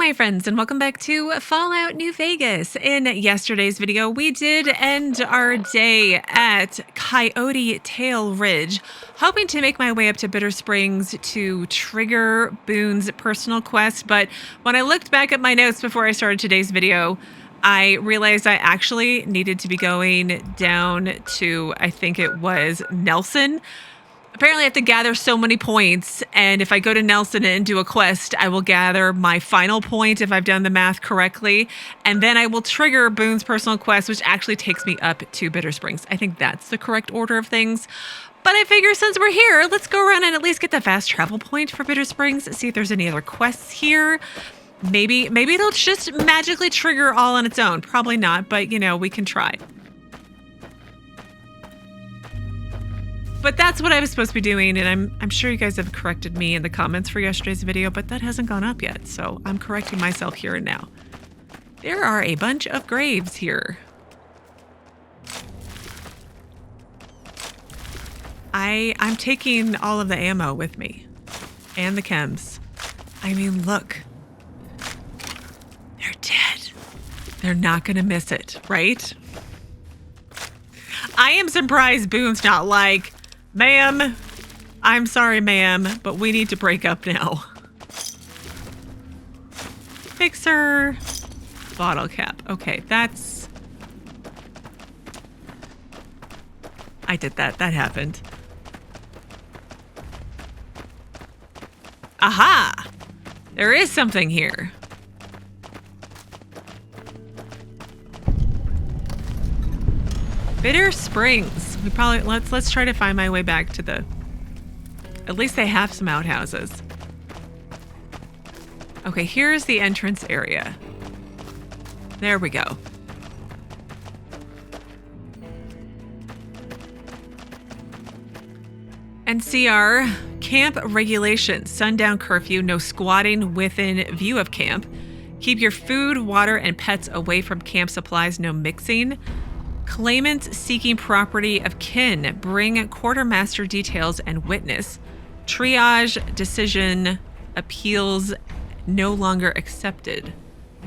my friends, and welcome back to Fallout New Vegas. In yesterday's video, we did end our day at Coyote Tail Ridge, hoping to make my way up to Bitter Springs to trigger Boone's personal quest. But when I looked back at my notes before I started today's video, I realized I actually needed to be going down to, I think it was Nelson. Apparently I have to gather so many points, and if I go to Nelson and do a quest, I will gather my final point if I've done the math correctly, and then I will trigger Boone's personal quest, which actually takes me up to Bitter Springs. I think that's the correct order of things. But I figure since we're here, let's go around and at least get the fast travel point for Bitter Springs, see if there's any other quests here. Maybe it'll just magically trigger all on its own. Probably not, but you know, we can try. But that's what I was supposed to be doing, and I'm sure you guys have corrected me in the comments for yesterday's video, but that hasn't gone up yet, so I'm correcting myself here and now. There are a bunch of graves here. I'm taking all of the ammo with me, and the chems. I mean, look. They're dead. They're not gonna miss it, right? I am surprised Boone's not like, ma'am, I'm sorry, ma'am, but we need to break up now. Fixer. Bottle cap. Okay, that's... I did that. That happened. Aha! There is something here. Bitter Springs. We probably let's try to find my way back to the... At least they have some outhouses. Okay, here's the entrance area. There we go. NCR camp regulations. Sundown curfew. No squatting within view of camp. Keep your food, water, and pets away from camp supplies. No mixing. Claimants seeking property of kin, bring quartermaster details and witness. Triage decision appeals no longer accepted.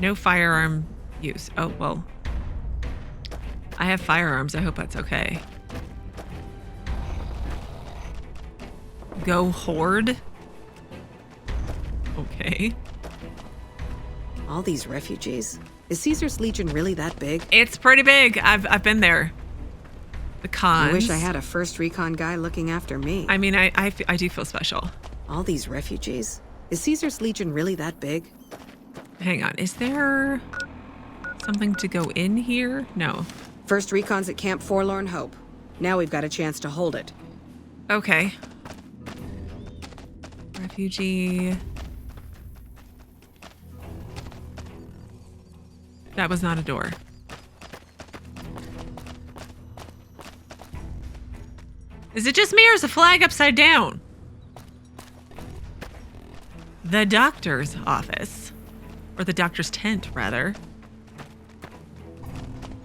No firearm use. Oh, well. I have firearms. I hope that's okay. Go horde. Okay. All these refugees. Is Caesar's Legion really that big? It's pretty big. I've been there. The cons. I wish I had a first recon guy looking after me. I mean, I do feel special. All these refugees. Is Caesar's Legion really that big? Hang on. Is there something to go in here? No. First recon's at Camp Forlorn Hope. Now we've got a chance to hold it. Okay. Refugee... That was not a door. Is it just me or is the flag upside down? The doctor's office. Or the doctor's tent, rather.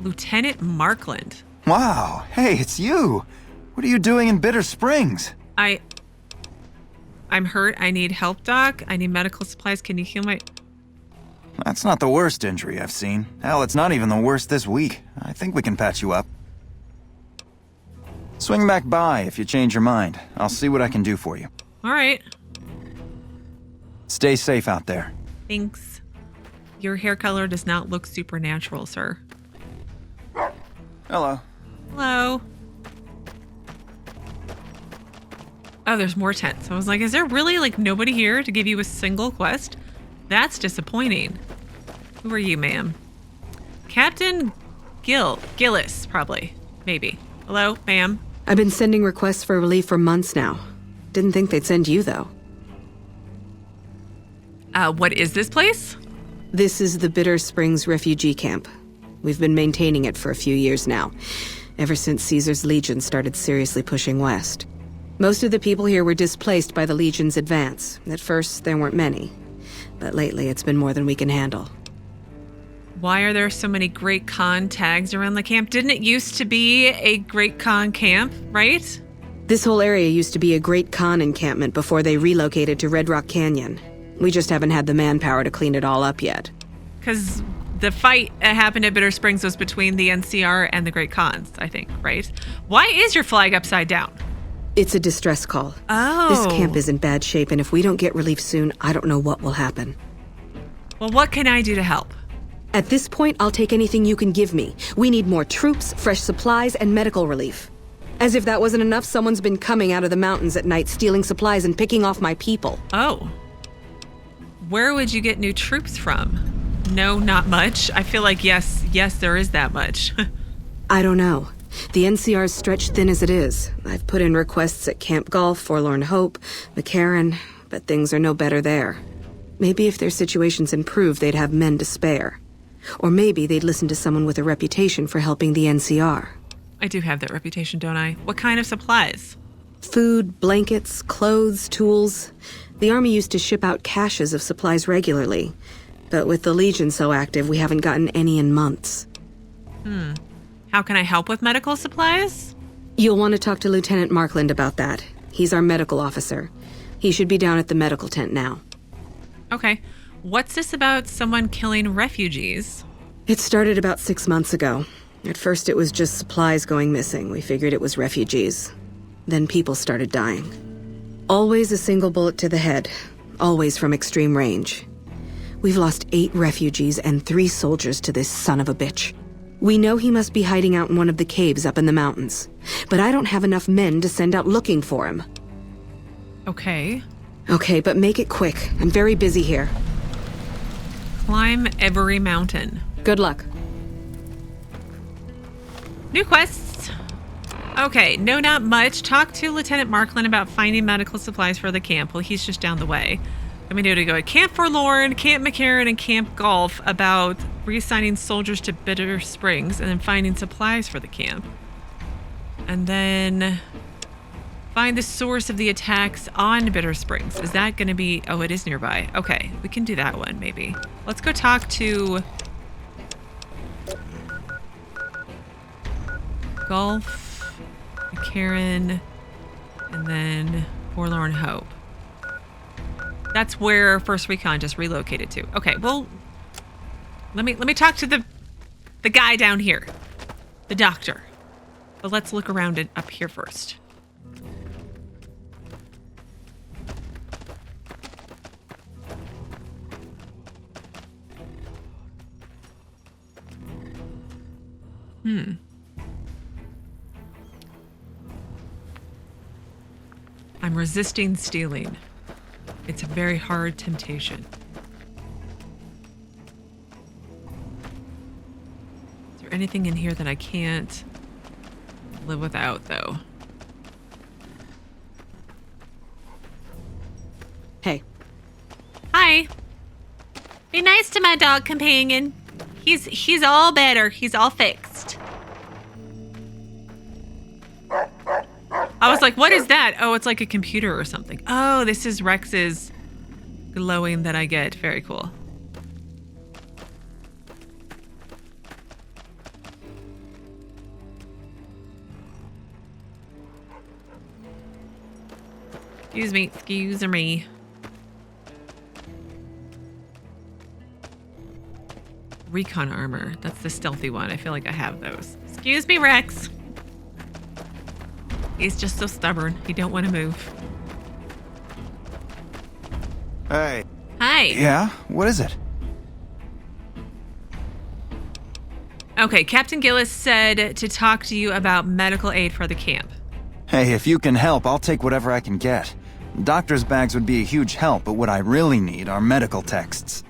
Lieutenant Markland. Wow, hey, it's you. What are you doing in Bitter Springs? I'm hurt. I need help, Doc. I need medical supplies. Can you heal my... That's not the worst injury I've seen. Hell, it's not even the worst this week. I think we can patch you up. Swing back by if you change your mind. I'll see what I can do for you. All right. Stay safe out there. Thanks. Your hair color does not look supernatural, sir. Hello. Hello. Oh, there's more tents. I was like, is there really like nobody here to give you a single quest? That's disappointing. Who are you, ma'am? Captain Gilles, probably. Maybe. Hello, ma'am. I've been sending requests for relief for months now. Didn't think they'd send you, though. What is this place? This is the Bitter Springs refugee camp. We've been maintaining it for a few years now, ever since Caesar's Legion started seriously pushing west. Most of the people here were displaced by the Legion's advance. At first, there weren't many. But lately, it's been more than we can handle. Why are there so many Great Khan tags around the camp? Didn't it used to be a Great Khan camp, right? This whole area used to be a Great Khan encampment before they relocated to Red Rock Canyon. We just haven't had the manpower to clean it all up yet. Because the fight that happened at Bitter Springs was between the NCR and the Great Khans, I think, right? Why is your flag upside down? It's a distress call. Oh. This camp is in bad shape, and if we don't get relief soon, I don't know what will happen. Well, what can I do to help? At this point, I'll take anything you can give me. We need more troops, fresh supplies, and medical relief. As if that wasn't enough, someone's been coming out of the mountains at night, stealing supplies and picking off my people. Oh. Where would you get new troops from? No, not much. I feel like yes, there is that much. I don't know. The NCR's stretched thin as it is. I've put in requests at Camp Golf, Forlorn Hope, McCarran, but things are no better there. Maybe if their situations improve, they'd have men to spare. Or maybe they'd listen to someone with a reputation for helping the NCR. I do have that reputation, don't I? What kind of supplies? Food, blankets, clothes, tools. The Army used to ship out caches of supplies regularly. But with the Legion so active, we haven't gotten any in months. How can I help with medical supplies? You'll want to talk to Lieutenant Markland about that. He's our medical officer. He should be down at the medical tent now. Okay. What's this about someone killing refugees? It started about 6 months ago. At first it was just supplies going missing. We figured it was refugees. Then people started dying. Always a single bullet to the head. Always from extreme range. We've lost 8 refugees and 3 soldiers to this son of a bitch. We know he must be hiding out in one of the caves up in the mountains. But I don't have enough men to send out looking for him. Okay. Okay, but make it quick. I'm very busy here. Climb every mountain. Good luck. New quests. Okay, no, not much. Talk to Lieutenant Markland about finding medical supplies for the camp. Well, he's just down the way. Let me know to go to Camp Forlorn, Camp McCarran, and Camp Golf about reassigning soldiers to Bitter Springs and then finding supplies for the camp. And then find the source of the attacks on Bitter Springs. Is that going to be... Oh, it is nearby. Okay, we can do that one, maybe. Let's go talk to... Golf, McCarran, and then Forlorn Hope. That's where First Recon just relocated to. Okay, well, let me talk to the guy down here, the doctor. But let's look around it up here first. I'm resisting stealing. It's a very hard temptation. Is there anything in here that I can't live without, though? Hey. Hi. Be nice to my dog companion. He's all better. He's all fixed. I was like, what is that? Oh, it's like a computer or something. Oh, this is Rex's glowing that I get. Very cool. Excuse me. Recon armor. That's the stealthy one. I feel like I have those. Excuse me, Rex. He's just so stubborn. He don't want to move. Hey. Hi. Yeah? What is it? Okay, Captain Gilles said to talk to you about medical aid for the camp. Hey, if you can help, I'll take whatever I can get. Doctor's bags would be a huge help, but what I really need are medical texts.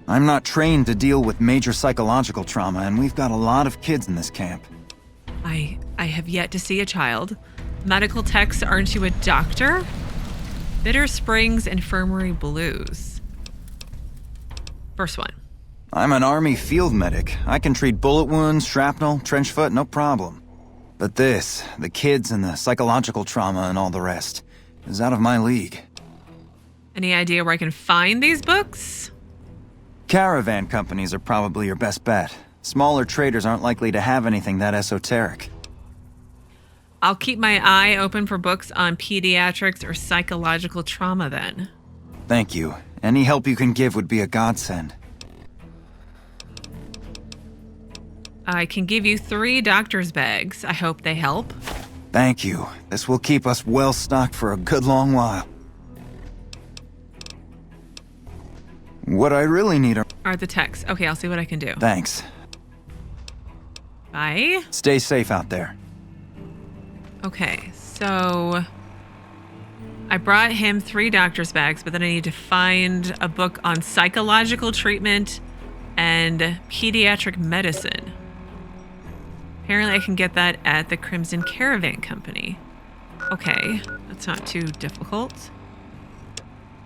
I'm not trained to deal with major psychological trauma, and we've got a lot of kids in this camp. I have yet to see a child. Medical techs, aren't you a doctor? Bitter Springs Infirmary Blues. First one. I'm an Army field medic. I can treat bullet wounds, shrapnel, trench foot, no problem. But this, the kids and the psychological trauma and all the rest, is out of my league. Any idea where I can find these books? Caravan companies are probably your best bet. Smaller traders aren't likely to have anything that esoteric. I'll keep my eye open for books on pediatrics or psychological trauma then. Thank you. Any help you can give would be a godsend. I can give you 3 doctor's bags. I hope they help. Thank you. This will keep us well stocked for a good long while. What I really need are the texts. Okay, I'll see what I can do. Thanks. Bye. Stay safe out there. Okay, so I brought him 3 doctor's bags, but then I need to find a book on psychological treatment and pediatric medicine. Apparently I can get that at the Crimson Caravan Company. Okay, that's not too difficult.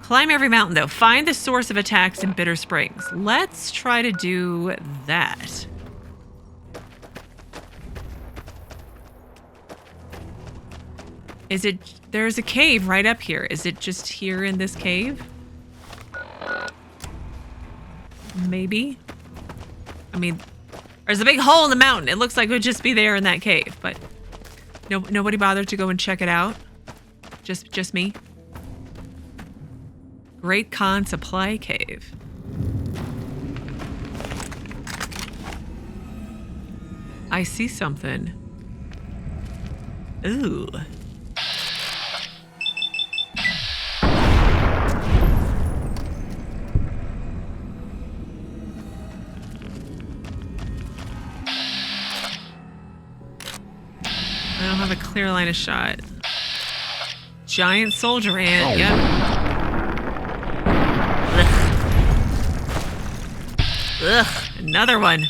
Climb every mountain, though. Find the source of attacks in Bitter Springs. Let's try to do that. Is it... There's a cave right up here. Is it just here in this cave? Maybe. I mean, there's a big hole in the mountain. It looks like it would just be there in that cave, but nobody bothered to go and check it out. Just me. Great Khan Supply Cave. I see something. Ooh. I don't have a clear line of shot. Giant soldier ant, yep. Ugh, another one.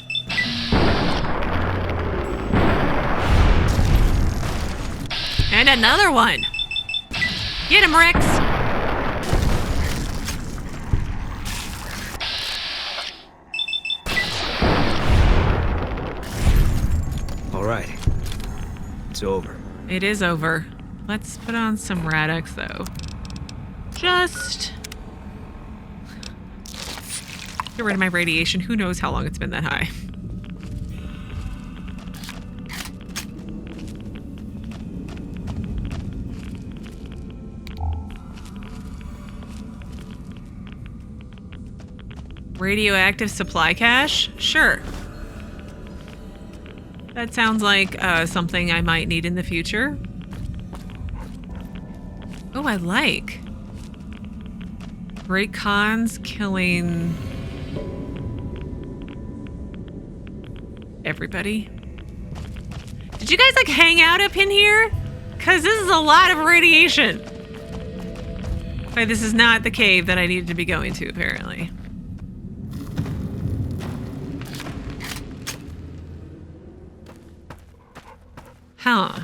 And another one. Get him, Rex. All right. It's over. It is over. Let's put on some Radix, though. Just get rid of my radiation. Who knows how long it's been that high. Radioactive supply cache? Sure. That sounds like something I might need in the future. Oh, I like. Great Khans killing everybody. Did you guys like hang out up in here? Because this is a lot of radiation. Okay, this is not the cave that I needed to be going to, apparently. Huh.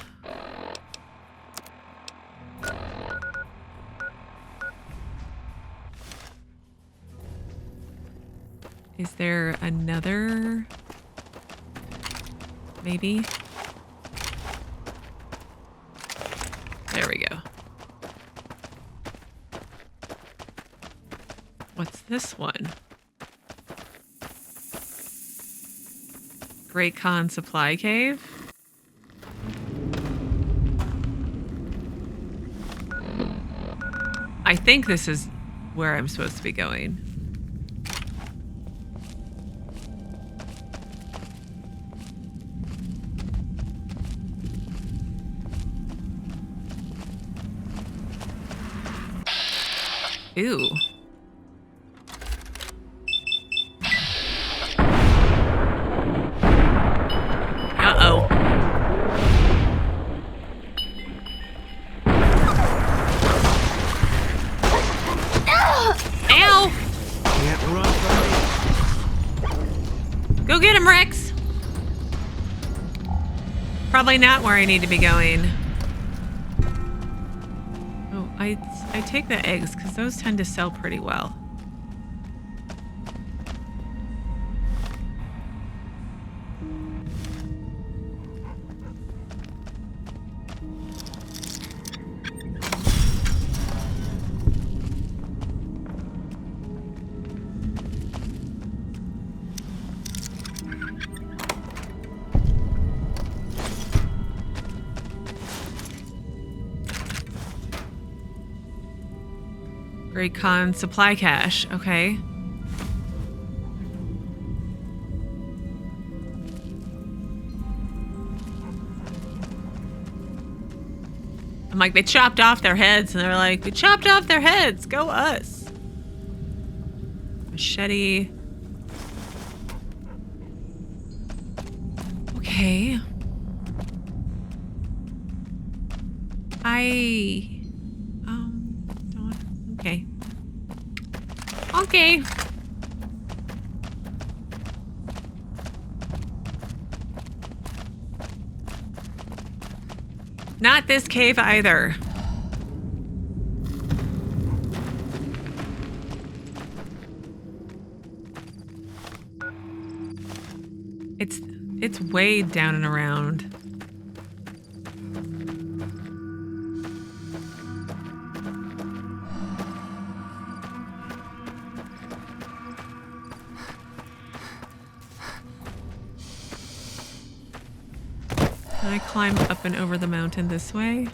Is there another? Maybe? There we go. What's this one? Great Khan Supply Cave? I think this is where I'm supposed to be going. Ew. Uh-oh. Ow! Can't run from me. Go get him, Rex! Probably not where I need to be going. Oh, I take the eggs because those tend to sell pretty well. Great Khan supply cache. Okay. I'm like, they chopped off their heads, and they're like, we chopped off their heads. Go us. Machete. Okay. Okay. Okay. Not this cave either. It's way down and around. Can I climb up and over the mountain this way?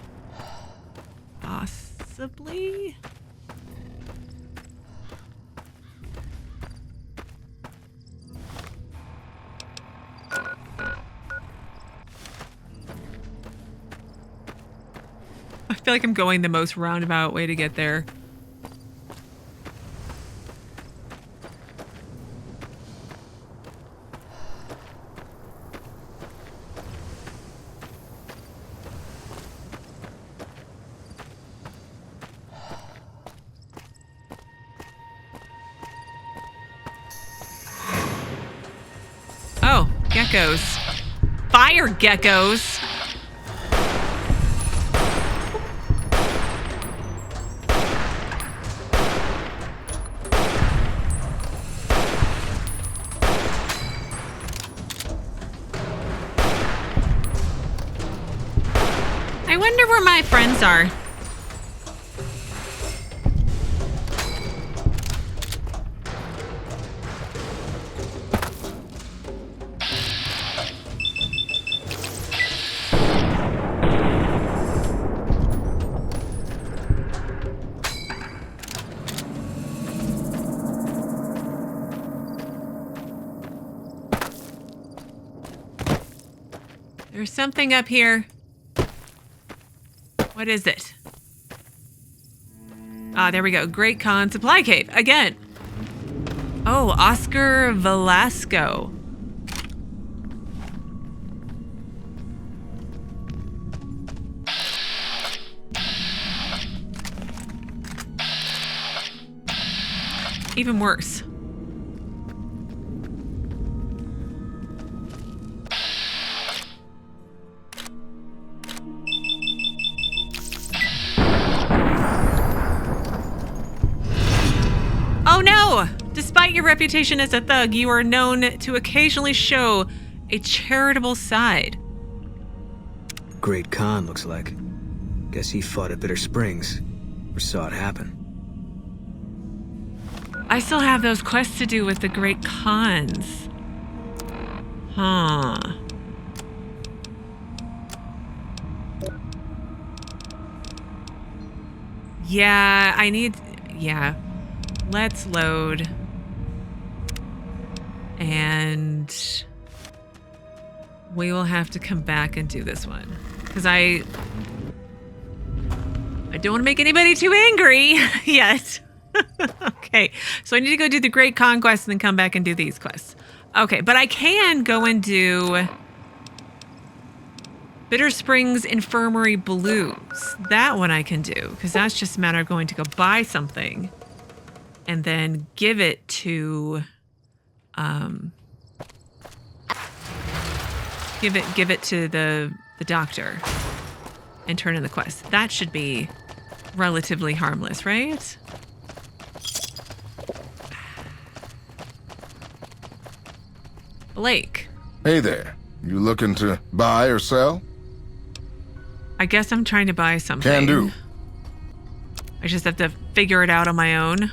Possibly? I feel like I'm going the most roundabout way to get there. Oh, geckos. Fire geckos! I wonder where my friends are. There's something up here. What is it? Ah, there we go. Great Khan Supply Cave. Again. Oh, Oscar Valasco. Even worse. Oh no! Despite your reputation as a thug, you are known to occasionally show a charitable side. Great Khan, looks like. Guess he fought at Bitter Springs, or saw it happen. I still have those quests to do with the Great Khans. Huh. Yeah, I need... Yeah. Let's load. And we will have to come back and do this one. Because I don't want to make anybody too angry yet. Okay, so I need to go do the Great Conquest and then come back and do these quests. Okay, but I can go and do Bitter Springs Infirmary Blues. That one I can do, because that's just a matter of going to go buy something and then give it to give it to the doctor and turn in the quest. That should be relatively harmless, right? Blake. Hey there. You looking to buy or sell? I guess I'm trying to buy something. Can do. I just have to figure it out on my own.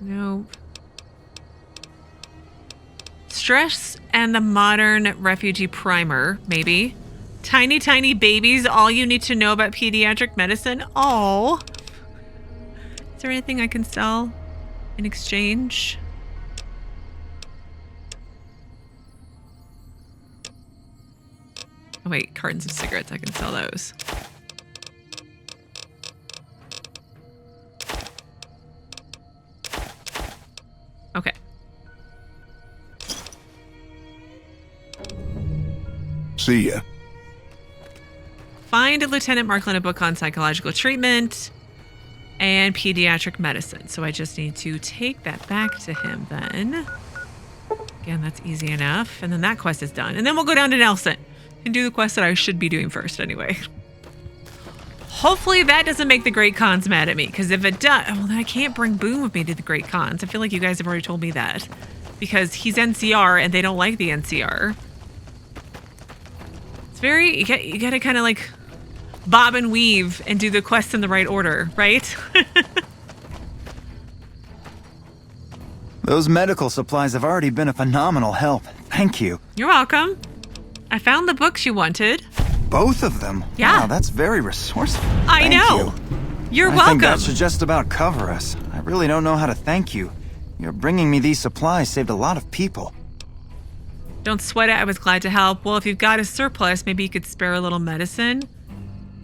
Nope. Stress and the Modern Refugee Primer, maybe. Tiny, tiny babies, all you need to know about pediatric medicine. Oh. Is there anything I can sell in exchange? Oh wait, cartons of cigarettes, I can sell those. Okay. See ya. Find Lieutenant Markland a book on psychological treatment and pediatric medicine. So I just need to take that back to him then. Again, that's easy enough. And then that quest is done. And then we'll go down to Nelson and do the quest that I should be doing first anyway. Hopefully that doesn't make the Great Khans mad at me, because if it does, well, then I can't bring Boone with me to the Great Khans. I feel like you guys have already told me that, because he's NCR and they don't like the NCR. It's very, you gotta kind of like bob and weave and do the quests in the right order, right? Those medical supplies have already been a phenomenal help. Thank you. You're welcome. I found the books you wanted. Both of them? Yeah. Wow, that's very resourceful. I Thank know. You're I welcome. think that should just about cover us. I really don't know how to thank you. Your bringing me these supplies saved a lot of people. Don't sweat it. I was glad to help. Well, if you've got a surplus, maybe you could spare a little medicine.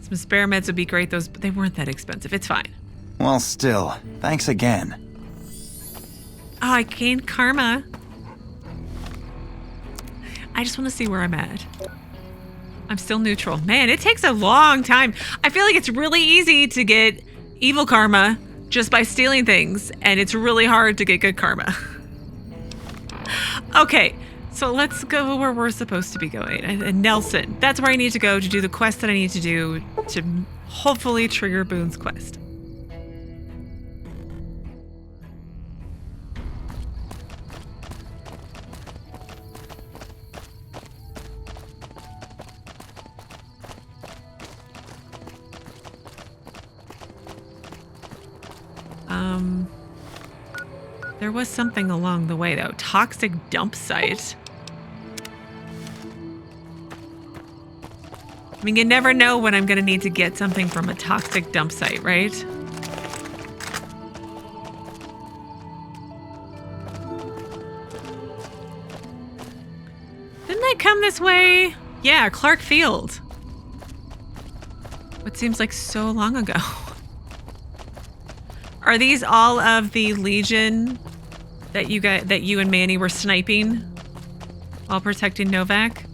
Some spare meds would be great. But they weren't that expensive. It's fine. Well, still, thanks again. Oh, I gained karma. I just want to see where I'm at. I'm still neutral. Man, it takes a long time. I feel like it's really easy to get evil karma just by stealing things, and it's really hard to get good karma. Okay, so let's go where we're supposed to be going. And Nelson, that's where I need to go to do the quest that I need to do to hopefully trigger Boone's quest. There was something along the way, though. Toxic dump site. I mean, you never know when I'm going to need to get something from a toxic dump site, right? Didn't I come this way? Yeah, Clark Field. What seems like so long ago. Are these all of the Legion that you and Manny were sniping while protecting Novak?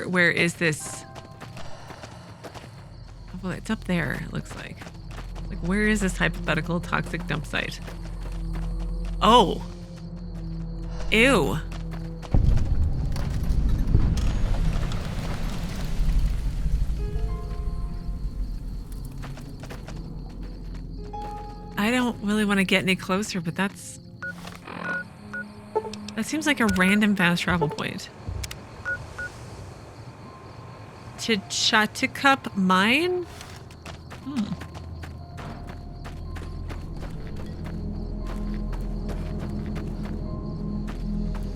Where is this? Well, it's up there, it looks like. Like, where is this hypothetical toxic dump site? Oh. Ew. I don't really want to get any closer, but that seems like a random fast travel point. To Chatukup Mine?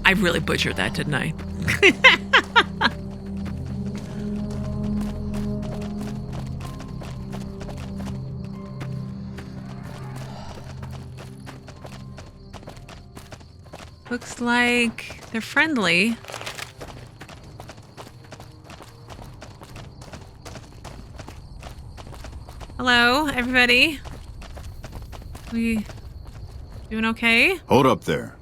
I really butchered that, didn't I? Looks like they're friendly. Hello, everybody. We doing okay? Hold up there.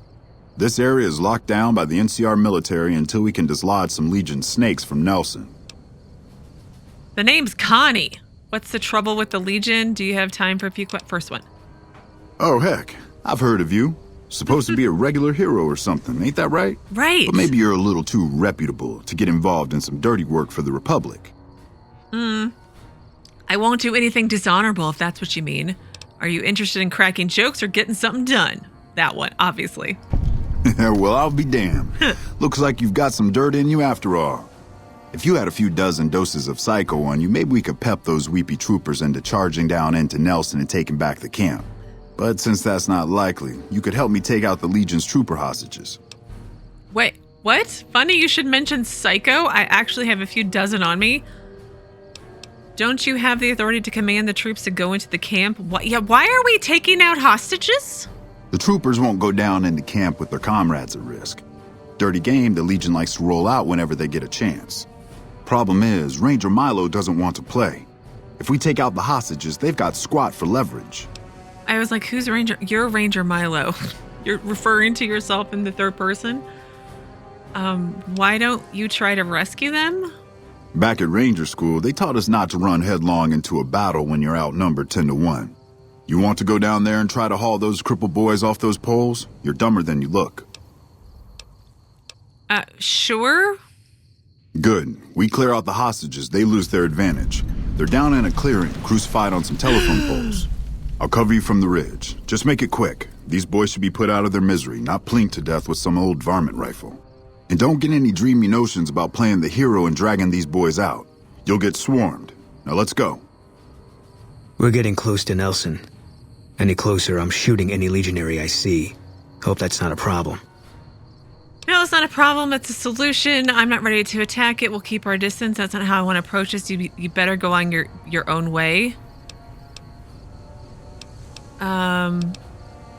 This area is locked down by the NCR military until we can dislodge some Legion snakes from Nelson. The name's Connie. What's the trouble with the Legion? Do you have time for a few first one? Oh, heck. I've heard of you. Supposed to be a regular hero or something, ain't that right? Right. But maybe you're a little too reputable to get involved in some dirty work for the Republic. I won't do anything dishonorable if that's what you mean. Are you interested in cracking jokes or getting something done? That one, obviously. Well, I'll be damned. Looks like you've got some dirt in you after all. If you had a few dozen doses of Psycho on you, maybe we could pep those weepy troopers into charging down into Nelson and taking back the camp. But since that's not likely, you could help me take out the Legion's trooper hostages. Wait, what? Funny you should mention Psycho. I actually have a few dozen on me. Don't you have the authority to command the troops to go into the camp? Why are we taking out hostages? The troopers won't go down into camp with their comrades at risk. Dirty game the Legion likes to roll out whenever they get a chance. Problem is, Ranger Milo doesn't want to play. If we take out the hostages, they've got squat for leverage. I was like, who's Ranger? You're Ranger Milo. You're referring to yourself in the third person? Why don't you try to rescue them? Back at Ranger School, they taught us not to run headlong into a battle when you're outnumbered 10-1. You want to go down there and try to haul those crippled boys off those poles? You're dumber than you look. Sure. Good. We clear out the hostages, they lose their advantage. They're down in a clearing, crucified on some telephone poles. I'll cover you from the ridge. Just make it quick. These boys should be put out of their misery, not plinked to death with some old varmint rifle. And don't get any dreamy notions about playing the hero and dragging these boys out. You'll get swarmed. Now let's go. We're getting close to Nelson. Any closer, I'm shooting any legionary I see. Hope that's not a problem. No, it's not a problem. It's a solution. I'm not ready to attack it. We'll keep our distance. That's not how I want to approach this. You better go on your own way.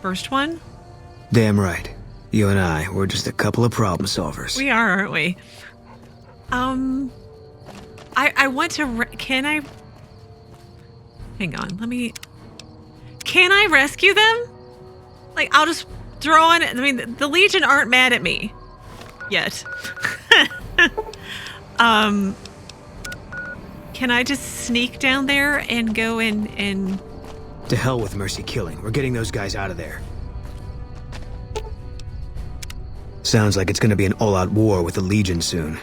First one? Damn right. You and I, we're just a couple of problem solvers. We are, aren't we? I want to... Can I... Hang on, let me... Can I rescue them? Like, I'll just throw on it. I mean, the Legion aren't mad at me. Yet. Can I just sneak down there and go and... To hell with mercy killing. We're getting those guys out of there. Sounds like it's gonna be an all-out war with the Legion soon.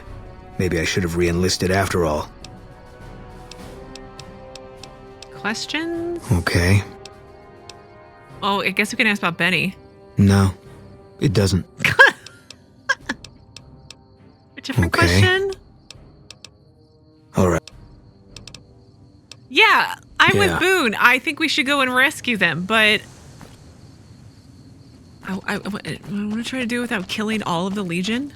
Maybe I should have re-enlisted after all. Questions? Okay. Oh, I guess we can ask about Benny. No, it doesn't. A different Okay. question? Alright. Yeah, I'm Yeah. with Boone. I think we should go and rescue them, but... I want to try to do it without killing all of the Legion.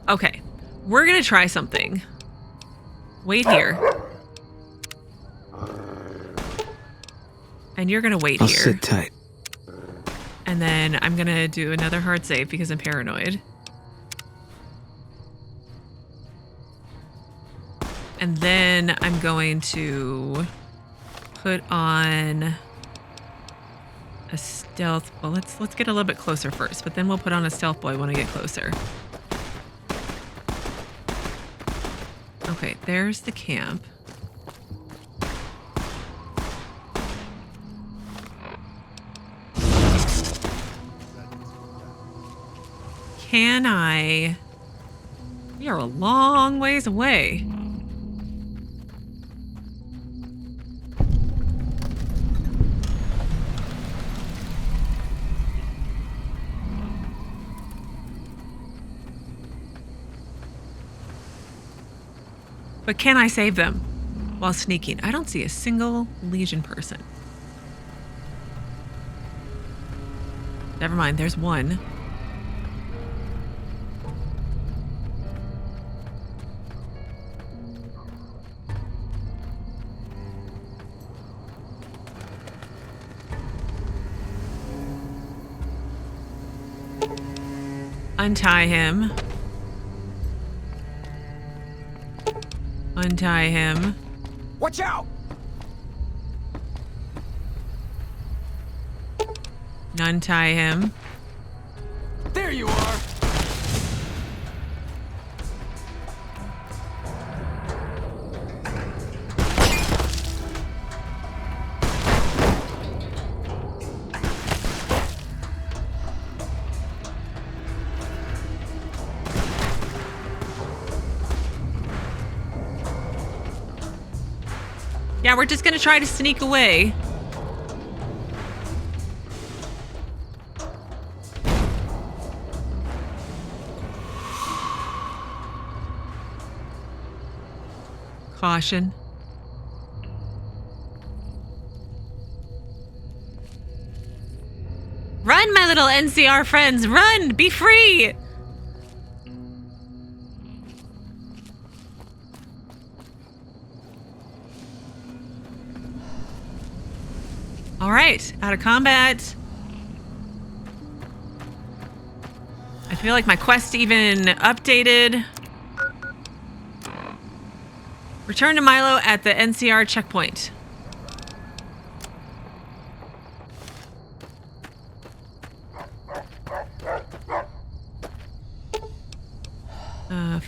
Okay, we're gonna try something. Wait here. And you're gonna wait I'll here. sit tight. And then I'm gonna do another hard save because I'm paranoid. And then I'm going to put on a stealth. Well, let's get a little bit closer first, but then we'll put on a stealth boy when I get closer. Okay, there's the camp. Can I? We are a long ways away. But can I save them while sneaking? I don't see a single Legion person. Never mind, there's one. Untie him. Untie him. Watch out! Untie him. There you are! Yeah, we're just gonna try to sneak away. Caution. Run, my little NCR friends, run! Be free! All right, out of combat. I feel like my quest even updated. Return to Milo at the NCR checkpoint.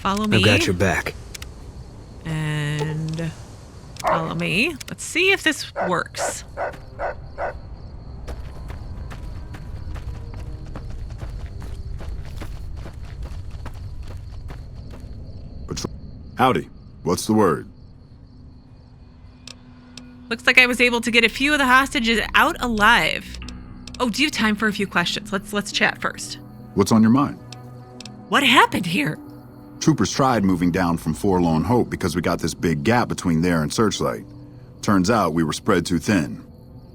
Follow me. I've got your back. And follow me. Let's see if this works. Howdy. What's the word? Looks like I was able to get a few of the hostages out alive. Oh, do you have time for a few questions? Let's chat first. What's on your mind? What happened here? Troopers tried moving down from Forlorn Hope because we got this big gap between there and Searchlight. Turns out we were spread too thin.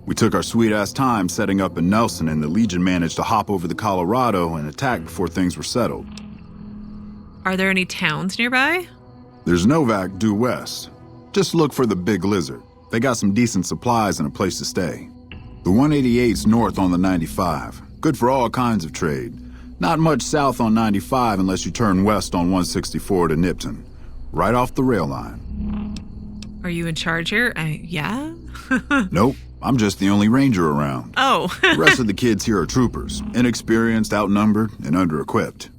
We took our sweet-ass time setting up in Nelson, and the Legion managed to hop over the Colorado and attack before things were settled. Are there any towns nearby? There's Novak due west. Just look for the Big Lizard. They got some decent supplies and a place to stay. The 188's north on the 95. Good for all kinds of trade. Not much south on 95 unless you turn west on 164 to Nipton. Right off the rail line. Are you in charge here? Yeah? Nope, I'm just the only ranger around. Oh. The rest of the kids here are troopers. Inexperienced, outnumbered, and under-equipped.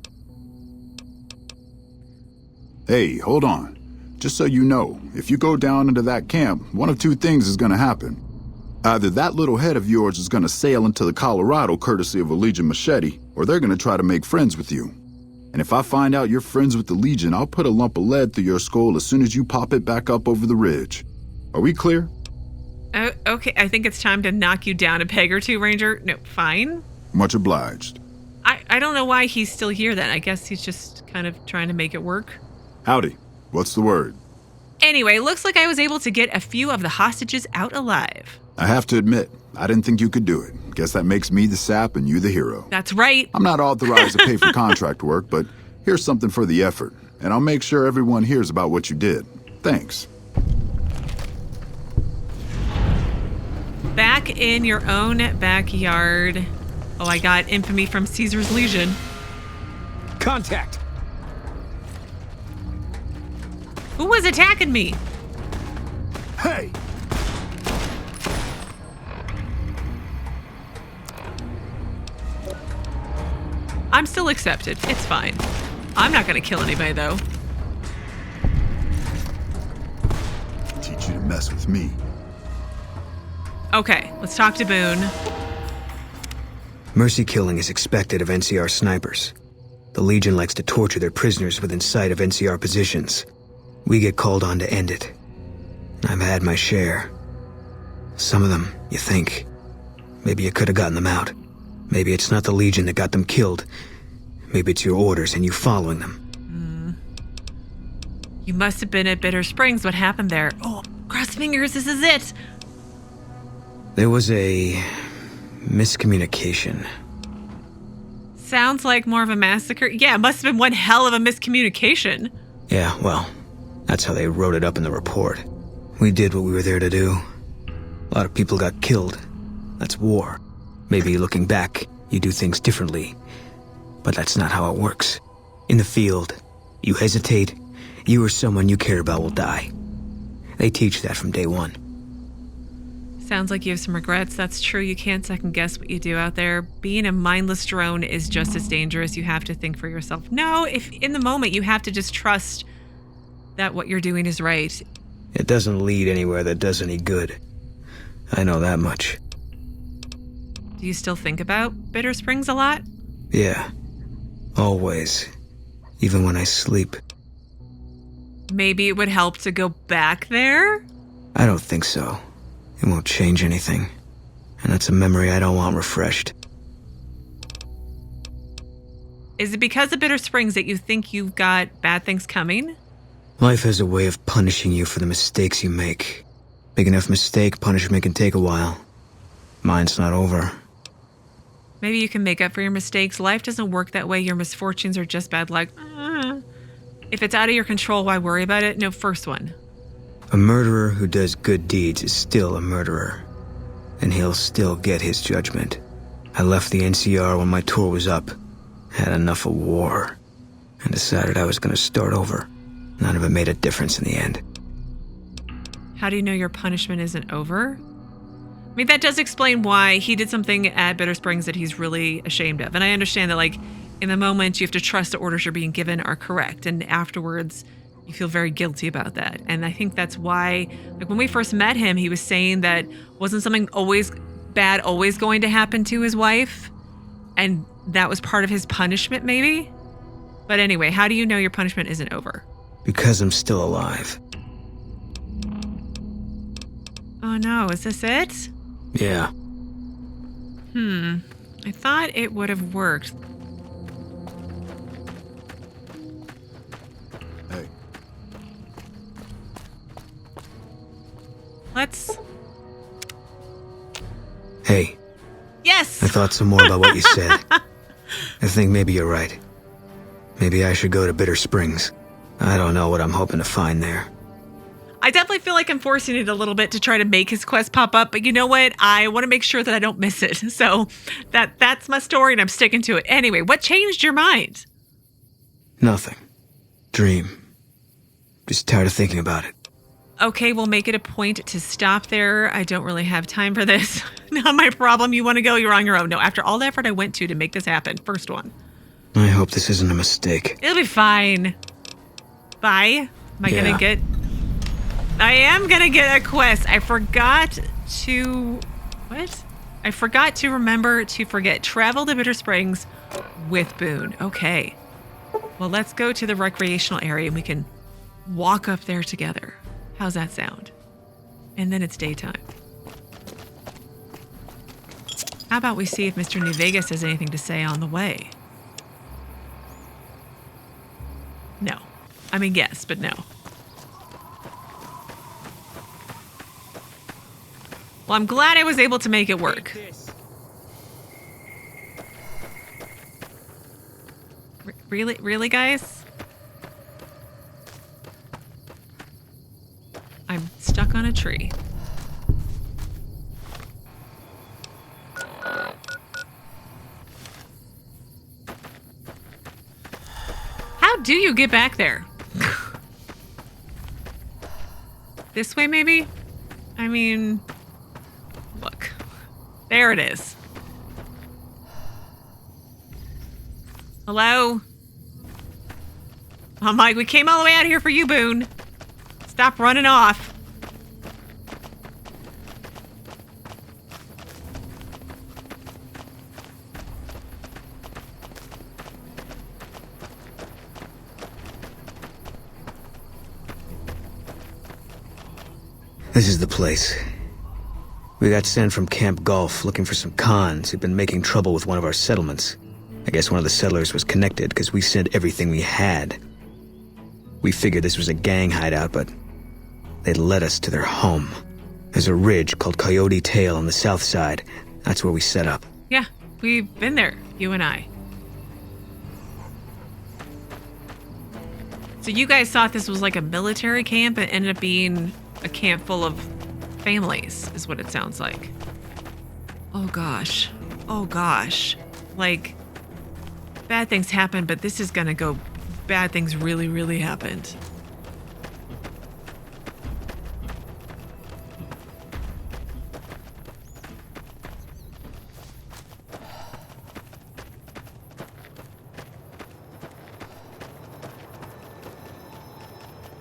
Hey, hold on. Just so you know, if you go down into that camp, one of two things is gonna happen. Either that little head of yours is gonna sail into the Colorado courtesy of a Legion machete, or they're gonna try to make friends with you. And if I find out you're friends with the Legion, I'll put a lump of lead through your skull as soon as you pop it back up over the ridge. Are we clear? Oh, okay, I think it's time to knock you down a peg or two, Ranger. No, fine. Much obliged. I don't know why he's still here then. I guess he's just kind of trying to make it work. Howdy. What's the word? Anyway, looks like I was able to get a few of the hostages out alive. I have to admit, I didn't think you could do it. Guess that makes me the sap and you the hero. That's right. I'm not authorized to pay for contract work, but here's something for the effort, and I'll make sure everyone hears about what you did. Thanks. Back in your own backyard. Oh, I got infamy from Caesar's Legion. Contact! Who was attacking me? Hey! I'm still accepted. It's fine. I'm not gonna kill anybody, though. Teach you to mess with me. Okay, let's talk to Boone. Mercy killing is expected of NCR snipers. The Legion likes to torture their prisoners within sight of NCR positions. We get called on to end it. I've had my share. Some of them, you think. Maybe you could have gotten them out. Maybe it's not the Legion that got them killed. Maybe it's your orders and you following them. You must have been at Bitter Springs. What happened there? Oh, cross fingers, this is it. There was a miscommunication. Sounds like more of a massacre. Yeah, it must have been one hell of a miscommunication. Yeah, well, that's how they wrote it up in the report. We did what we were there to do. A lot of people got killed. That's war. Maybe looking back, you do things differently. But that's not how it works. In the field, you hesitate, you or someone you care about will die. They teach that from day one. Sounds like you have some regrets. That's true. You can't second guess what you do out there. Being a mindless drone is just as dangerous. You have to think for yourself. No, if in the moment you have to just trust that what you're doing is right. It doesn't lead anywhere that does any good. I know that much. Do you still think about Bitter Springs a lot? Yeah. Always. Even when I sleep. Maybe it would help to go back there? I don't think so. It won't change anything. And that's a memory I don't want refreshed. Is it because of Bitter Springs that you think you've got bad things coming? Life has a way of punishing you for the mistakes you make. Big enough mistake, punishment can take a while. Mine's not over. Maybe you can make up for your mistakes. Life doesn't work that way. Your misfortunes are just bad luck. If it's out of your control, why worry about it? No, first one. A murderer who does good deeds is still a murderer. And he'll still get his judgment. I left the NCR when my tour was up. Had enough of war. And decided I was going to start over. None of it made a difference in the end. How do you know your punishment isn't over? I mean, that does explain why he did something at Bitter Springs that he's really ashamed of. And I understand that, like, in the moment, you have to trust the orders you're being given are correct. And afterwards, you feel very guilty about that. And I think that's why, like, when we first met him, he was saying that wasn't something always going to happen to his wife. And that was part of his punishment, maybe? But anyway, how do you know your punishment isn't over? Because I'm still alive. Oh no, is this it? Yeah. I thought it would have worked. Hey. Let's... Hey, Yes! I thought some more about what you said. I think maybe you're right. Maybe I should go to Bitter Springs. I don't know what I'm hoping to find there. I definitely feel like I'm forcing it a little bit to try to make his quest pop up, but you know what? I want to make sure that I don't miss it. So that's my story and I'm sticking to it. Anyway, what changed your mind? Nothing. Dream. Just tired of thinking about it. Okay, we'll make it a point to stop there. I don't really have time for this. Not my problem. You want to go, you're on your own. No, after all the effort I went to make this happen. First one. I hope this isn't a mistake. It'll be fine. Bye. I am gonna get a quest. I forgot to remember to forget. Travel to Bitter Springs with Boone. Okay. Well, let's go to the recreational area and we can walk up there together. How's that sound? And then it's daytime. How about we see if Mr. New Vegas has anything to say on the way? No. I mean, yes, but no. Well, I'm glad I was able to make it work. Really, guys? I'm stuck on a tree. How do you get back there? This way, maybe? I mean, look. There it is. Hello? I'm like, we came all the way out here for you, Boone. Stop running off. This is the place. We got sent from Camp Gulf looking for some cons who'd been making trouble with one of our settlements. I guess one of the settlers was connected because we sent everything we had. We figured this was a gang hideout, but they'd led us to their home. There's a ridge called Coyote Tail on the south side. That's where we set up. Yeah, we've been there, you and I. So you guys thought this was like a military camp and it ended up being a camp full of families, is what it sounds like. Oh gosh. Oh gosh. Like, bad things happen, but this is gonna go, bad things really, really happened.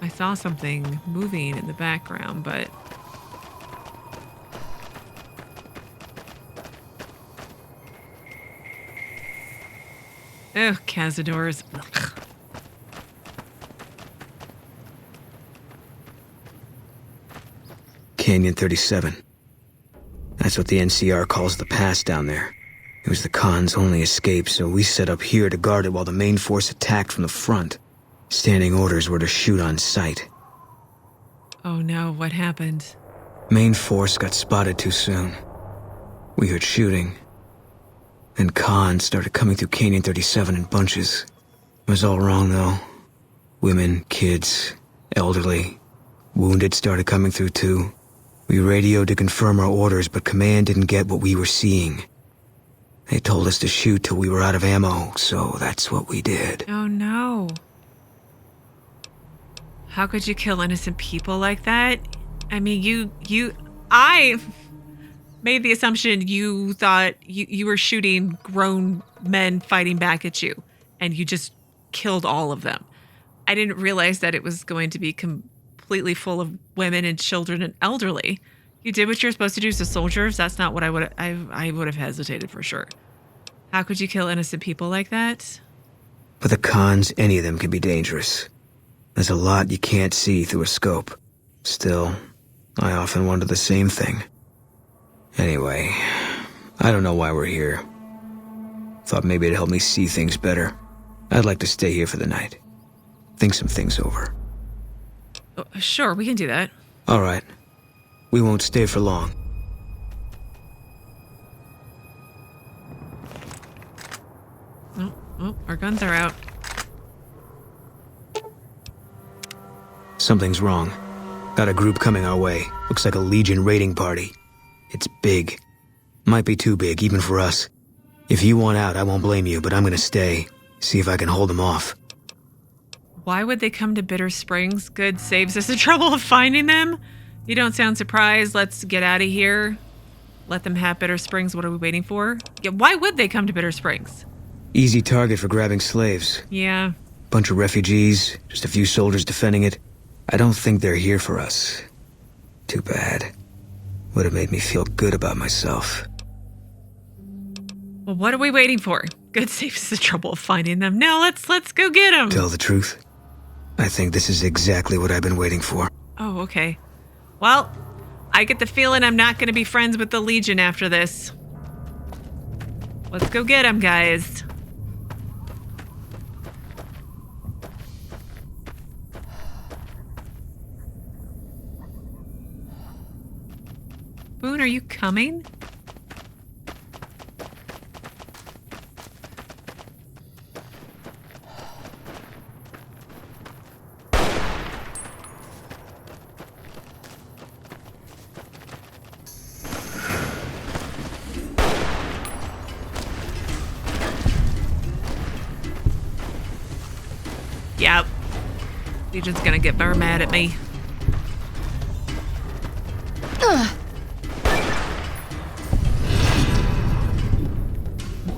I saw something moving in the background, but... Ugh, cazadors. Ugh. Canyon 37. That's what the NCR calls the pass down there. It was the Khan's only escape, so we set up here to guard it while the main force attacked from the front. Standing orders were to shoot on sight. Oh no, what happened? Main force got spotted too soon. We heard shooting. Then Khan started coming through Canyon 37 in bunches. It was all wrong, though. Women, kids, elderly. Wounded started coming through, too. We radioed to confirm our orders, but command didn't get what we were seeing. They told us to shoot till we were out of ammo, so that's what we did. Oh no. How could you kill innocent people like that? I mean, I made the assumption you thought you were shooting grown men fighting back at you, and you just killed all of them. I didn't realize that it was going to be completely full of women and children and elderly. You did what you're supposed to do to soldiers. That's not what I would have hesitated for sure. How could you kill innocent people like that? For the Khans, any of them can be dangerous. There's a lot you can't see through a scope. Still, I often wonder the same thing. Anyway, I don't know why we're here. Thought maybe it'd help me see things better. I'd like to stay here for the night. Think some things over. Oh, sure, we can do that. All right. We won't stay for long. Oh, our guns are out. Something's wrong. Got a group coming our way. Looks like a Legion raiding party. It's big. Might be too big, even for us. If you want out, I won't blame you, but I'm gonna stay. See if I can hold them off. Why would they come to Bitter Springs? Good saves us the trouble of finding them. You don't sound surprised. Let's get out of here. Let them have Bitter Springs. What are we waiting for? Yeah, why would they come to Bitter Springs? Easy target for grabbing slaves. Yeah. Bunch of refugees, just a few soldiers defending it. I don't think they're here for us. Too bad. Would have made me feel good about myself. Well, what are we waiting for? Good saves us the trouble of finding them. Now let's go get them. Tell the truth, I think this is exactly what I've been waiting for. Oh, okay. Well, I get the feeling I'm not going to be friends with the Legion after this. Let's go get them, guys. Boone, are you coming? Yep. Legion's gonna get very mad at me.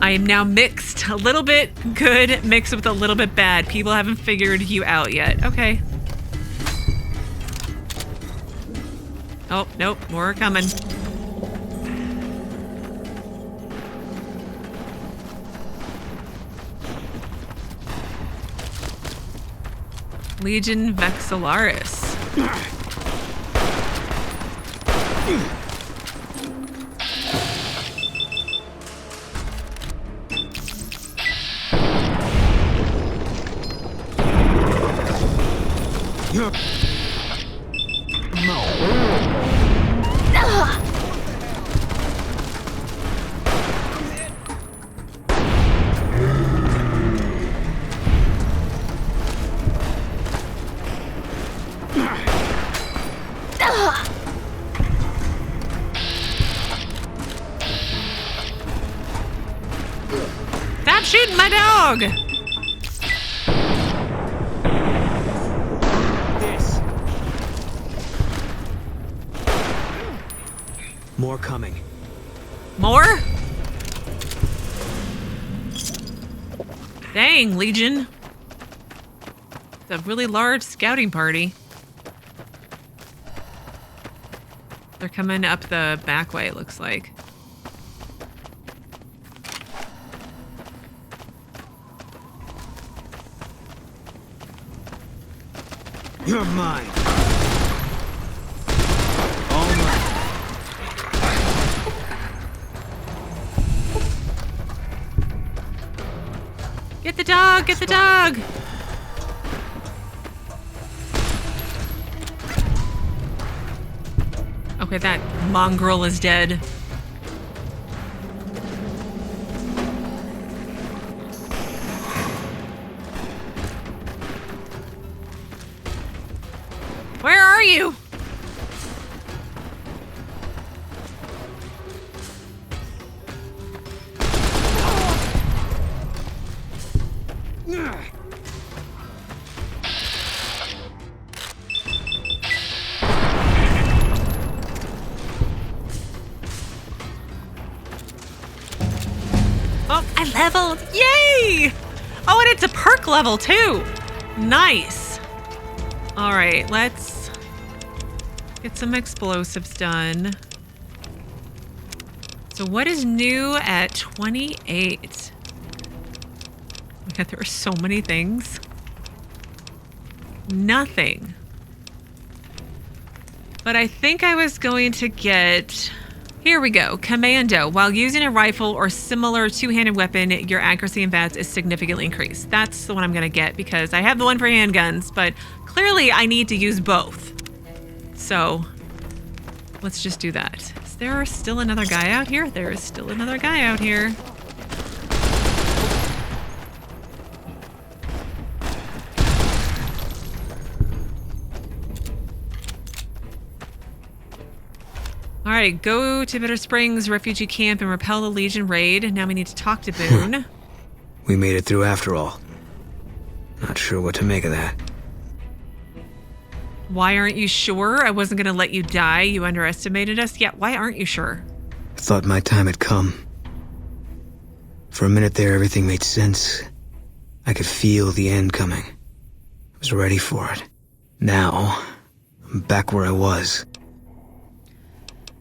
I am now mixed. A little bit good mixed with a little bit bad. People haven't figured you out yet. Okay. Oh, nope. More are coming. Legion Vexillarius. Stop shooting my dog! More coming. More? Dang, Legion. It's a really large scouting party. They're coming up the back way, it looks like. You're mine. All mine. Get the dog! Get the dog! Okay, that mongrel is dead. Where are you? Oh, I leveled. Yay! Oh, and it's a perk level too. Nice. All right, let's get some explosives done. So what is new at 28? God, there are so many things. Nothing. But I think I was going to get... Here we go. Commando. While using a rifle or similar two-handed weapon, your accuracy and VATS is significantly increased. That's the one I'm going to get because I have the one for handguns, but clearly I need to use both. So let's just do that. Is there still another guy out here? There is still another guy out here. All right, go to Bitter Springs refugee camp and repel the Legion raid. Now we need to talk to Boone. We made it through after all. Not sure what to make of that. Why aren't you sure? I wasn't going to let you die. You underestimated us. Yeah, why aren't you sure? I thought my time had come. For a minute there, everything made sense. I could feel the end coming. I was ready for it. Now, I'm back where I was.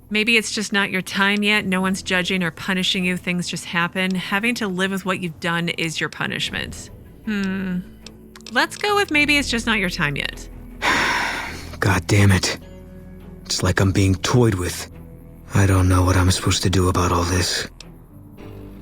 Maybe it's just not your time yet. No one's judging or punishing you. Things just happen. Having to live with what you've done is your punishment. Let's go with maybe it's just not your time yet. God damn it. It's like I'm being toyed with. I don't know what I'm supposed to do about all this.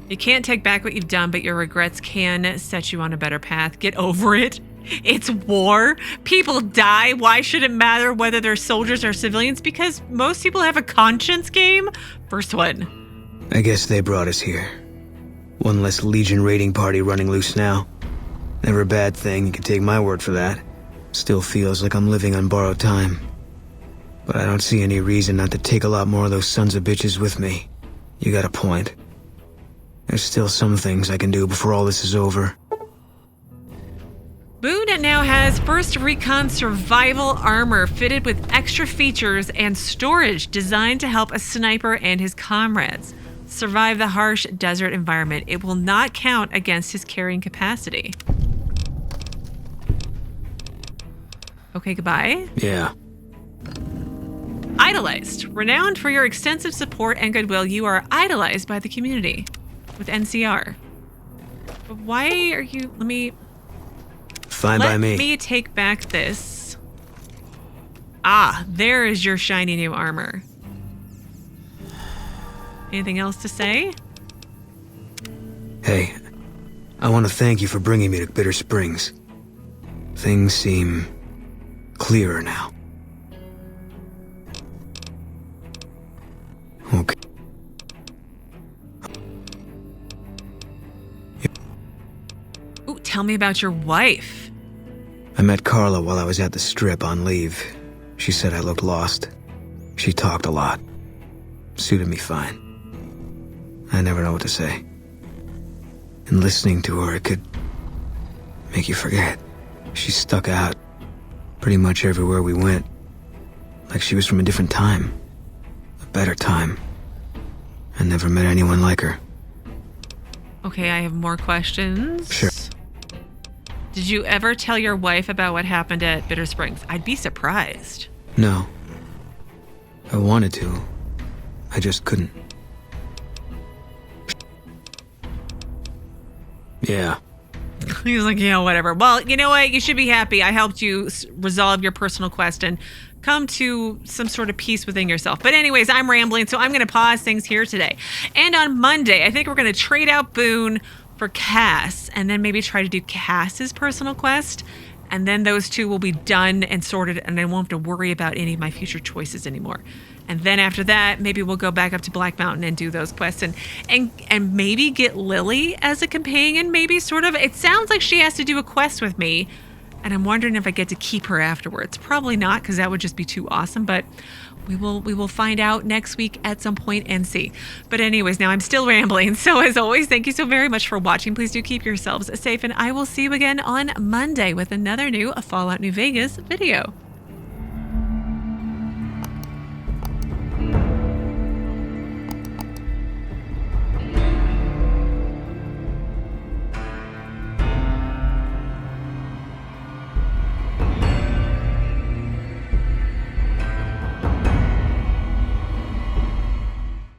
You can't take back what you've done, but your regrets can set you on a better path. Get over it. It's war. People die. Why should it matter whether they're soldiers or civilians? Because most people have a conscience game. First one. I guess they brought us here. One less Legion raiding party running loose now. Never a bad thing, you can take my word for that. Still feels like I'm living on borrowed time. But I don't see any reason not to take a lot more of those sons of bitches with me. You got a point. There's still some things I can do before all this is over. Boone now has First Recon survival armor fitted with extra features and storage designed to help a sniper and his comrades survive the harsh desert environment. It will not count against his carrying capacity. Okay, goodbye. Yeah. Idolized. Renowned for your extensive support and goodwill, you are idolized by the community with NCR. But why are you... Fine by me. Let me take back this. Ah, there is your shiny new armor. Anything else to say? Hey, I want to thank you for bringing me to Bitter Springs. Things seem clearer now. Okay. Ooh, tell me about your wife. I met Carla while I was at the Strip on leave. She said I looked lost. She talked a lot. Suited me fine. I never know what to say. And listening to her, it could make you forget. She stuck out pretty much everywhere we went. Like she was from a different time. A better time. I never met anyone like her. Okay, I have more questions. Sure. Did you ever tell your wife about what happened at Bitter Springs? I'd be surprised. No. I wanted to. I just couldn't. Yeah. He was like, yeah, whatever. Well, you know what? You should be happy. I helped you resolve your personal quest and come to some sort of peace within yourself. But anyways, I'm rambling, so I'm going to pause things here today. And on Monday, I think we're going to trade out Boone for Cass, and then maybe try to do Cass's personal quest. And then those two will be done and sorted, and I won't have to worry about any of my future choices anymore. And then after that, maybe we'll go back up to Black Mountain and do those quests and maybe get Lily as a companion, maybe sort of. It sounds like she has to do a quest with me, and I'm wondering if I get to keep her afterwards. Probably not, because that would just be too awesome, but we will find out next week at some point and see. But anyways, now I'm still rambling. So as always, thank you so very much for watching. Please do keep yourselves safe, and I will see you again on Monday with another new Fallout New Vegas video.